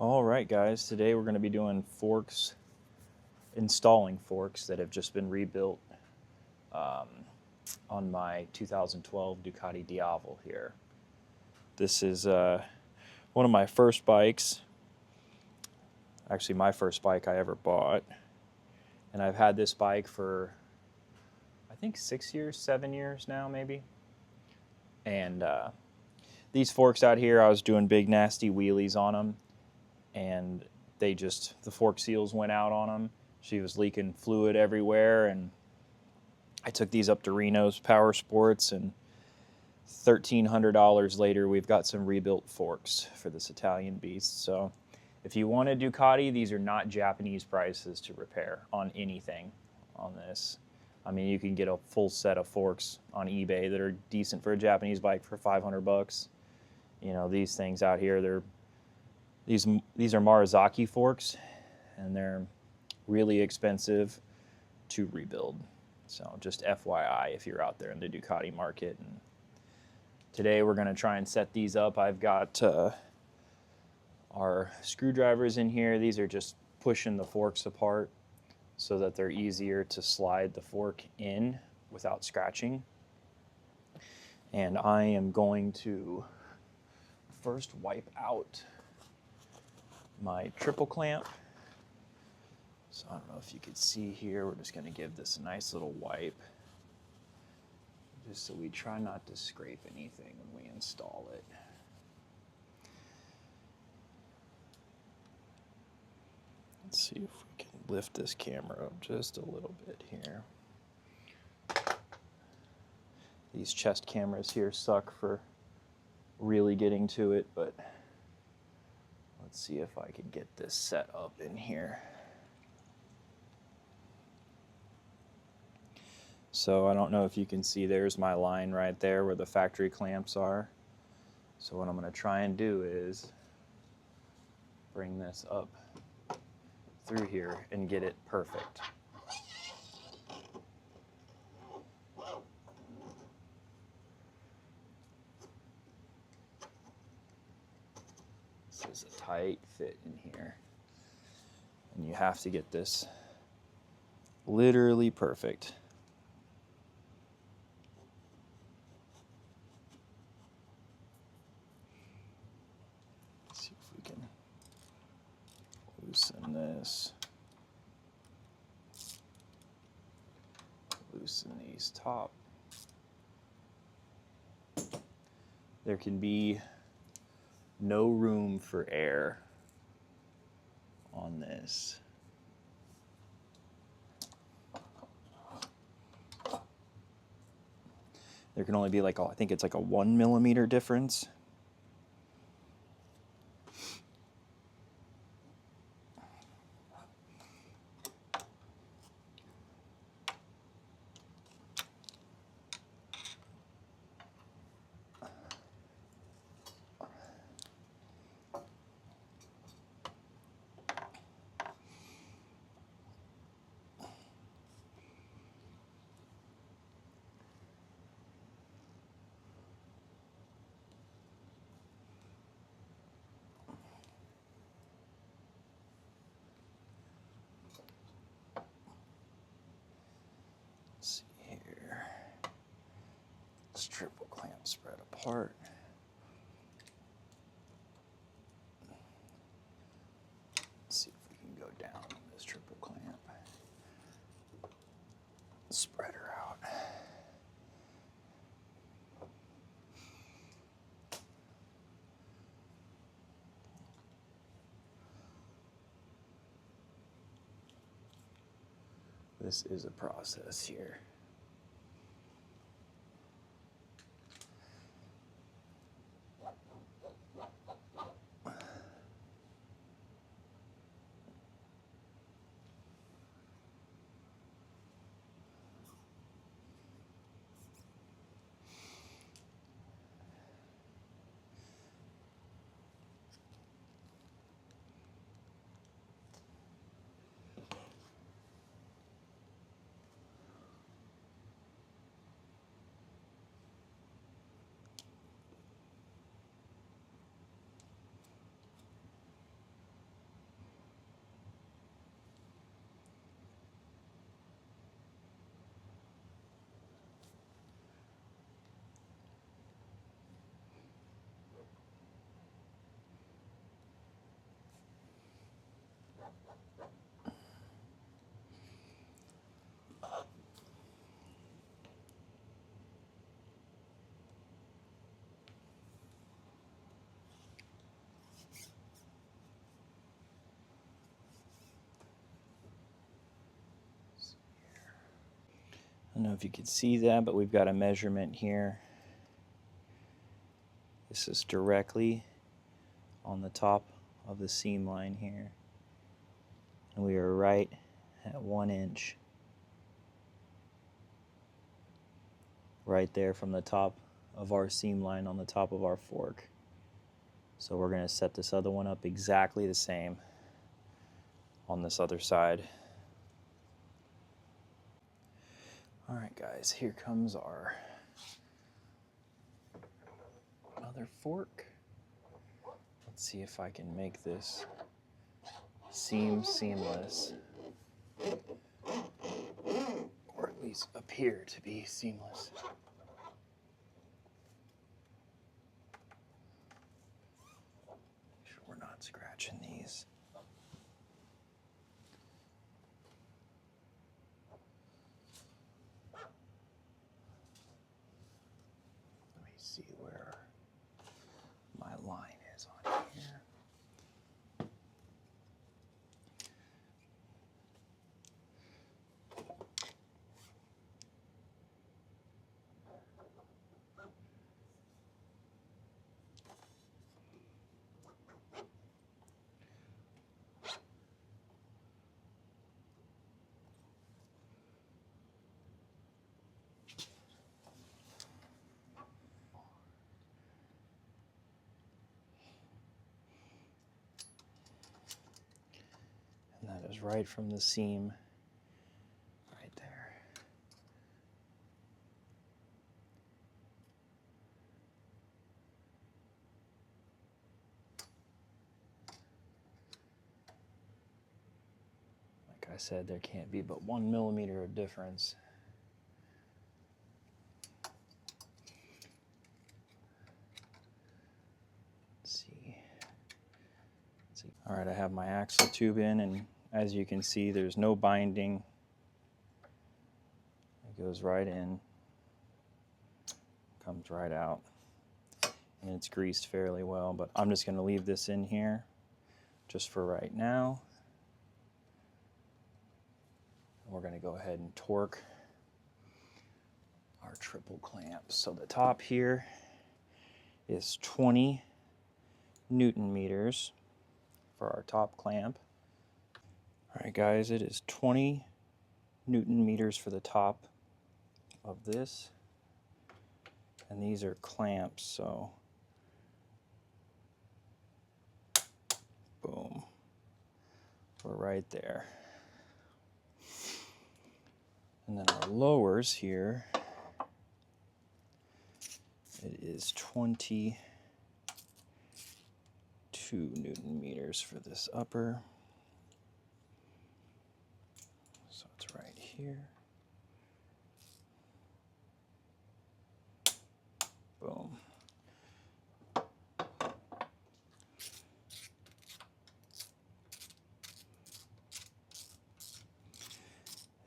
All right, guys, today we're going to be doing forks, installing forks that have just been rebuilt on my 2012 Ducati Diavel here. This is one of my first bikes, actually my first bike I ever bought, and I've had this bike for I think 6 years, 7 years now maybe. And these forks out here, I was doing big nasty wheelies on them, and the fork seals went out on them. She was leaking fluid everywhere, and I took these up to Reno's Power Sports, and $1,300 later, we've got some rebuilt forks for this Italian beast. So if you want a Ducati, these are not Japanese prices to repair on anything on this. I mean, you can get a full set of forks on eBay that are decent for a Japanese bike for $500. You know, these things out here, these are Marizaki forks, and they're really expensive to rebuild. So just FYI if you're out there in the Ducati market. And today we're going to try and set these up. I've got our screwdrivers in here. These are just pushing the forks apart so that they're easier to slide the fork in without scratching. And I am going to first wipe out my triple clamp. So I don't know if you could see here, we're just going to give this a nice little wipe, just so we try not to scrape anything when we install it. Let's see if we can lift this camera up just a little bit here. These chest cameras here suck for really getting to it, but let's see if I can get this set up in here. So I don't know if you can see, there's my line right there where the factory clamps are. So what I'm going to try and do is bring this up through here and get it perfect. This is a tight fit in here, and you have to get this literally perfect. Let's see if we can loosen this, loosen these top. There can be no room for air on this. There can only be I think it's like a 1 millimeter difference. Let's see here. This triple clamp spread apart. Let's see if we can go down on this triple clamp. Spread her out. This is a process here. don't know if you can see that, but we've got a measurement here. This is directly on the top of the seam line here. And we are right at 1 inch. Right there from the top of our seam line on the top of our fork. So we're going to set this other one up exactly the same on this other side. All right, guys, here comes our other fork. Let's see if I can make this seam seamless, or at least appear to be seamless. Make sure we're not scratching these. Let me see where my line is on here. And that is right from the seam, right there. Like I said, there can't be but 1 millimeter of difference. Let's see. All right, I have my axle tube in, and as you can see, there's no binding. It goes right in, comes right out, and it's greased fairly well, but I'm just going to leave this in here just for right now. We're going to go ahead and torque our triple clamps. So the top here is 20 Newton meters for our top clamp. All right, guys, it is 20 Newton meters for the top of this. And these are clamps, so boom, we're right there. And then our lowers here, it is 22 Newton meters for this upper. So it's right here. Boom.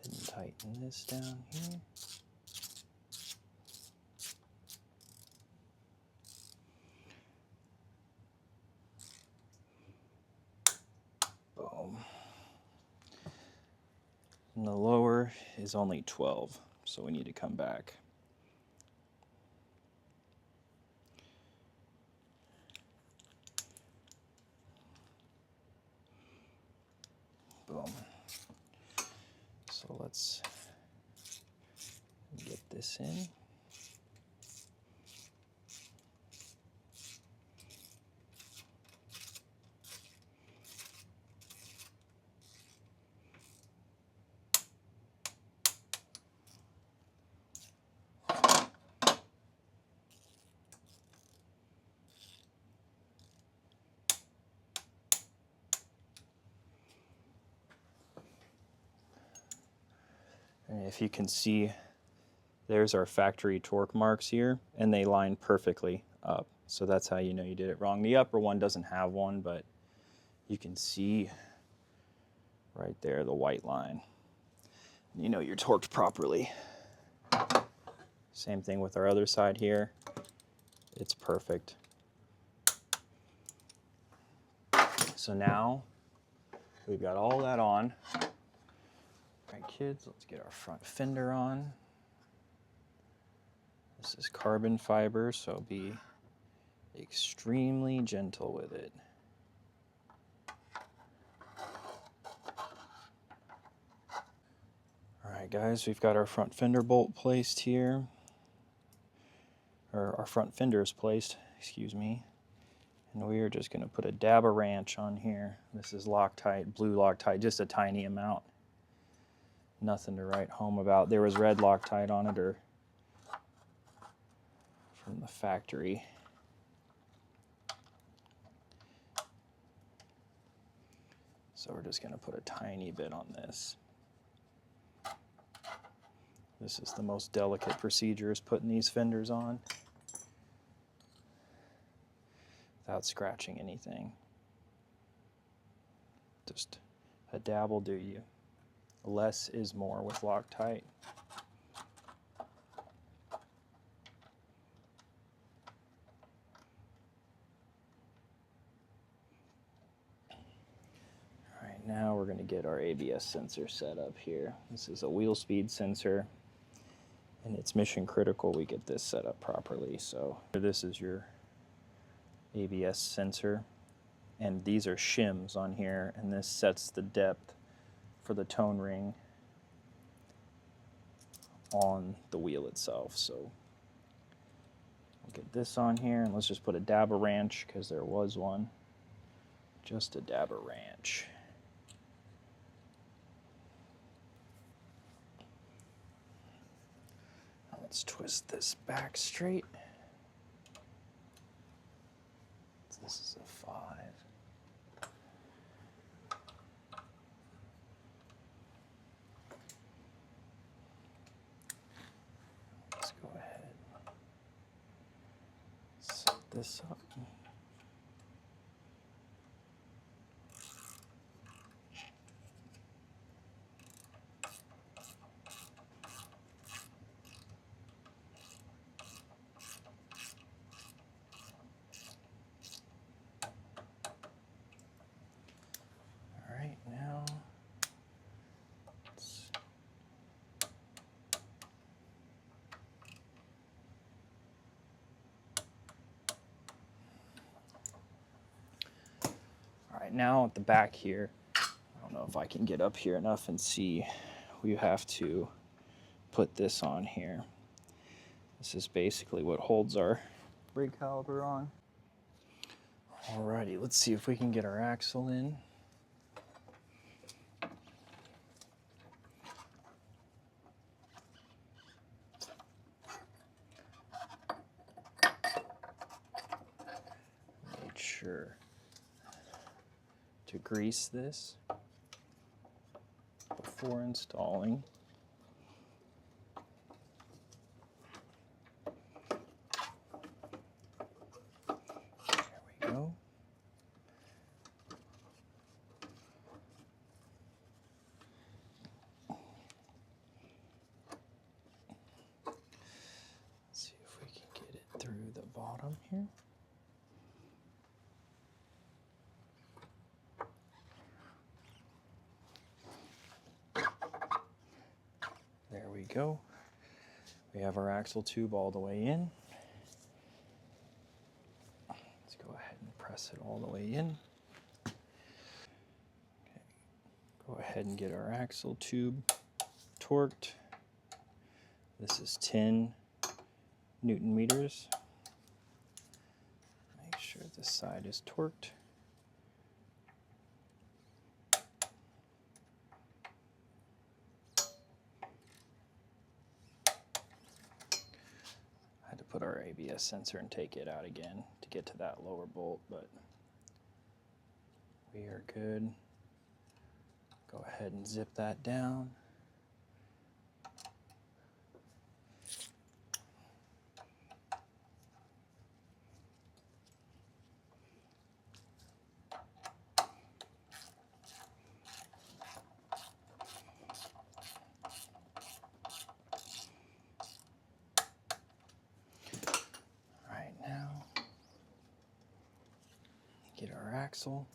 And tighten this down here. Boom. And the lower is only 12, so we need to come back. Boom. So let's get this in. And if you can see, there's our factory torque marks here, and they line perfectly up. So that's how you know you did it wrong. The upper one doesn't have one, but you can see right there the white line. You know you're torqued properly. Same thing with our other side here. It's perfect. So now we've got all that on. All right, kids, let's get our front fender on. This is carbon fiber, so be extremely gentle with it. All right, guys, we've got our front fender bolt placed here, or our front fenders placed, excuse me. And we are just going to put a dab of ranch on here. This is Loctite, blue Loctite, just a tiny amount. Nothing to write home about. There was red Loctite on it, or from the factory. So we're just going to put a tiny bit on this. This is the most delicate procedure, is putting these fenders on without scratching anything. Just a dab will do you. Less is more with Loctite. All right, now we're going to get our ABS sensor set up here. This is a wheel speed sensor, and it's mission critical we get this set up properly. So this is your ABS sensor, and these are shims on here, and this sets the depth for the tone ring on the wheel itself. So we'll get this on here, and let's just put a dab of ranch, because there was one. Just a dab of ranch. Now let's twist this back straight. This is a 5. Let's go ahead, set this up. All right, now now at the back here, I don't know if I can get up here enough and see, we have to put this on here. This is basically what holds our brake caliper on. Alrighty, let's see if we can get our axle in. Make sure to grease this before installing. There we go. Let's see if we can get it through the bottom here. There we go. We have our axle tube all the way in. Let's go ahead and press it all the way in. Okay. Go ahead and get our axle tube torqued. This is 10 Newton meters. Make sure this side is torqued. Put our ABS sensor and take it out again to get to that lower bolt, but we are good. Go ahead and zip that down. Get our axle.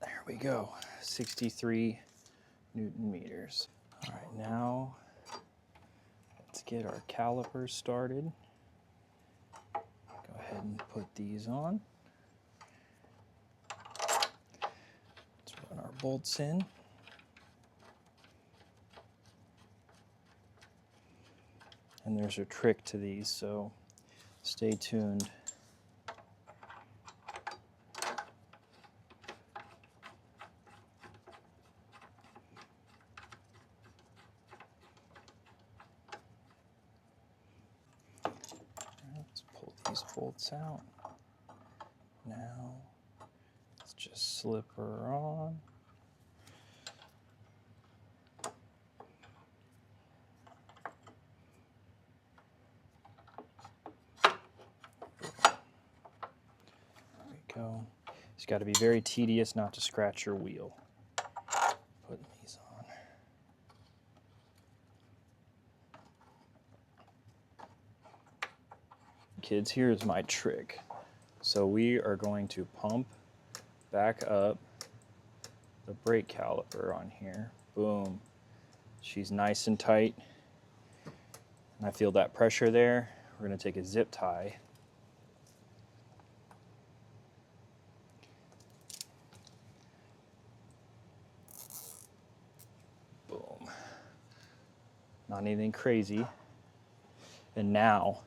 There we go. 63 Newton meters. All right, now let's get our calipers started. Go ahead and put these on. Let's run our bolts in. And there's a trick to these, so stay tuned. Let's pull these bolts out. Now, let's just slip her on. Go. It's got to be very tedious not to scratch your wheel. Putting these on. Kids, here's my trick. So we are going to pump back up the brake caliper on here. Boom. She's nice and tight. And I feel that pressure there. We're going to take a zip tie. Not anything crazy. And now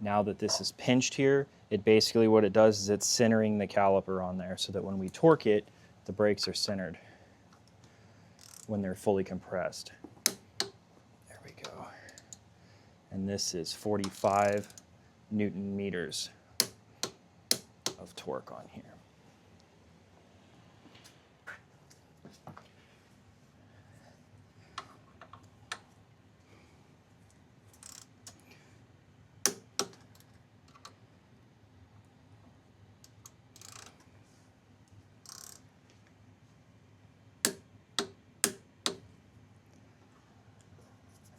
that this is pinched here, it basically what it does is it's centering the caliper on there so that when we torque it, the brakes are centered when they're fully compressed. There we go. And this is 45 Newton meters of torque on here.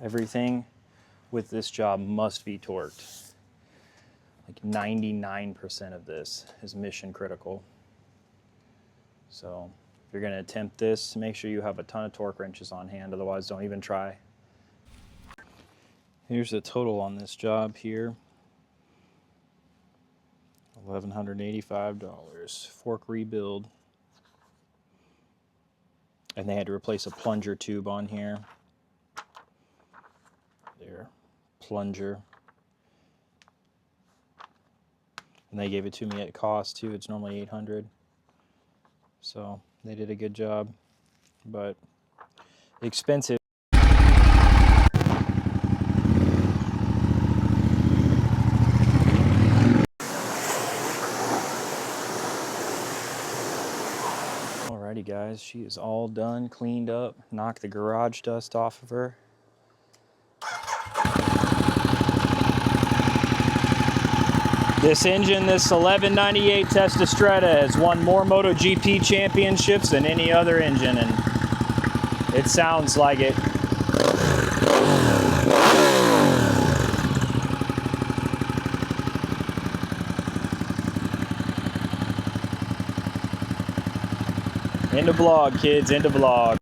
Everything with this job must be torqued. Like 99% of this is mission critical. So if you're going to attempt this, make sure you have a ton of torque wrenches on hand, otherwise don't even try. Here's the total on this job here. $1,185. Fork rebuild. And they had to replace a plunger tube on here. Their plunger, and they gave it to me at cost too. It's normally $800, so they did a good job, but expensive. Alrighty guys, she is all done, cleaned up, knocked the garage dust off of her. This engine, this 1198 Testastretta, has won more MotoGP championships than any other engine, and it sounds like it. End of vlog, kids, end of vlog.